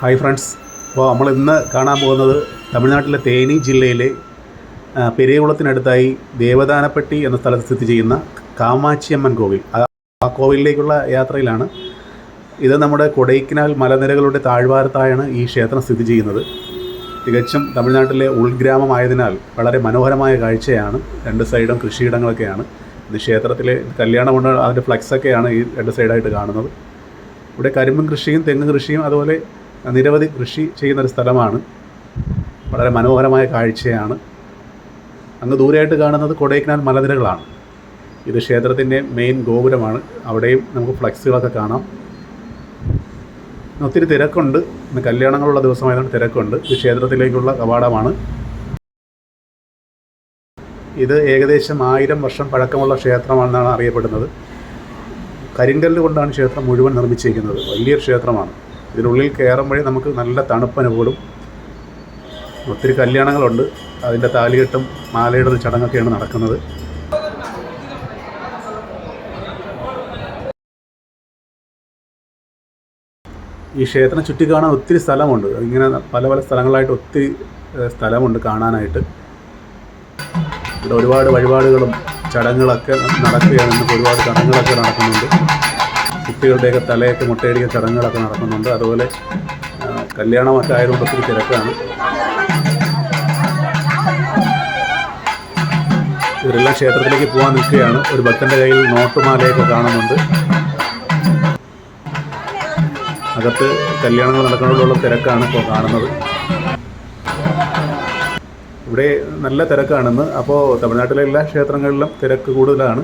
Hi friends, അപ്പോൾ നമ്മൾ ഇന്ന് കാണാൻ പോകുന്നത് തമിഴ്നാട്ടിലെ തേനി ജില്ലയിലെ പെരിയകുളത്തിനടുത്തായി ദേവദാനപ്പെട്ടി എന്ന സ്ഥലത്ത് സ്ഥിതി ചെയ്യുന്ന കാമാക്ഷിയമ്മൻ കോവിൽ. ആ കോവിലിലേക്കുള്ള യാത്രയിലാണ്. ഇത് നമ്മുടെ കൊടൈക്കനാൽ മലനിരകളുടെ താഴ്വാരത്തായാണ് ഈ ക്ഷേത്രം സ്ഥിതി ചെയ്യുന്നത്. തികച്ചും തമിഴ്നാട്ടിലെ ഉൾഗ്രാമമായതിനാൽ വളരെ മനോഹരമായ കാഴ്ചയാണ്. രണ്ട് സൈഡും കൃഷിയിടങ്ങളൊക്കെയാണ്. ഇത് ക്ഷേത്രത്തിലെ കല്യാണമുണ്ട്, അതിൻ്റെ ഫ്ലക്സൊക്കെയാണ് ഈ രണ്ട് സൈഡായിട്ട് കാണുന്നത്. ഇവിടെ കരിമ്പും കൃഷിയും തെങ്ങ് കൃഷിയും അതുപോലെ നിരവധി കൃഷി ചെയ്യുന്നൊരു സ്ഥലമാണ്. വളരെ മനോഹരമായ കാഴ്ചയാണ്. അങ്ങ് ദൂരെയായിട്ട് കാണുന്നത് കൊടൈക്കനാൽ മലനിരകളാണ്. ഇത് ക്ഷേത്രത്തിൻ്റെ മെയിൻ ഗോപുരമാണ്. അവിടെയും നമുക്ക് ഫ്ലക്സുകളൊക്കെ കാണാം. ഒത്തിരി തിരക്കുണ്ട്. ഇന്ന് കല്യാണങ്ങളുള്ള ദിവസമായതുകൊണ്ട് തിരക്കുണ്ട്. ഇത് ക്ഷേത്രത്തിലേക്കുള്ള കവാടമാണ്. ഇത് ഏകദേശം 1000 വർഷം പഴക്കമുള്ള ക്ഷേത്രമാണെന്നാണ് അറിയപ്പെടുന്നത്. കരിങ്കല്ല് കൊണ്ടാണ് ക്ഷേത്രം മുഴുവൻ നിർമ്മിച്ചിരിക്കുന്നത്. വലിയൊരു ക്ഷേത്രമാണ്. ഇതിനുള്ളിൽ കയറുമ്പോഴേ നമുക്ക് നല്ല തണുപ്പനുഭവപ്പെടും. ഒത്തിരി കല്യാണങ്ങളുണ്ട്. അതിൻ്റെ താലികെട്ടും മാലയിടുന്ന ചടങ്ങൊക്കെയാണ് നടക്കുന്നത്. ഈ ക്ഷേത്രം ചുറ്റിക്കാണാൻ ഒത്തിരി സ്ഥലമുണ്ട്. ഇങ്ങനെ പല പല സ്ഥലങ്ങളായിട്ട് ഒത്തിരി സ്ഥലമുണ്ട് കാണാനായിട്ട്. ഇവിടെ ഒരുപാട് വഴിപാടുകളും ചടങ്ങുകളൊക്കെ നടക്കുകയാണ്. ഇന്നിപ്പോൾ ഒരുപാട് ചടങ്ങുകളൊക്കെ നടക്കുന്നുണ്ട്. കുട്ടികളുടെയൊക്കെ തലയൊക്കെ മുട്ടയടിക്കുന്ന ചടങ്ങുകളൊക്കെ നടക്കുന്നുണ്ട്. അതുപോലെ കല്യാണമൊക്കെ ആയതുകൊണ്ട് ഒത്തിരി തിരക്കാണ്. ഇവരെല്ലാം ക്ഷേത്രത്തിലേക്ക് പോകാൻ നിൽക്കുകയാണ്. ഒരു ഭക്തൻ്റെ കയ്യിൽ നോട്ടുമാലയൊക്കെ കാണുന്നുണ്ട്. അകത്ത് കല്യാണങ്ങൾ നടക്കുന്നതിലുള്ള തിരക്കാണ് ഇപ്പോൾ കാണുന്നത്. ഇവിടെ നല്ല തിരക്കാണെന്ന്. അപ്പോൾ തമിഴ്നാട്ടിലെ എല്ലാ ക്ഷേത്രങ്ങളിലും തിരക്ക് കൂടുതലാണ്.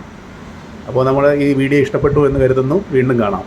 അപ്പോൾ നമ്മൾ ഈ വീഡിയോ ഇഷ്ടപ്പെട്ടു എന്ന് കരുതുന്നു. വീണ്ടും കാണാം.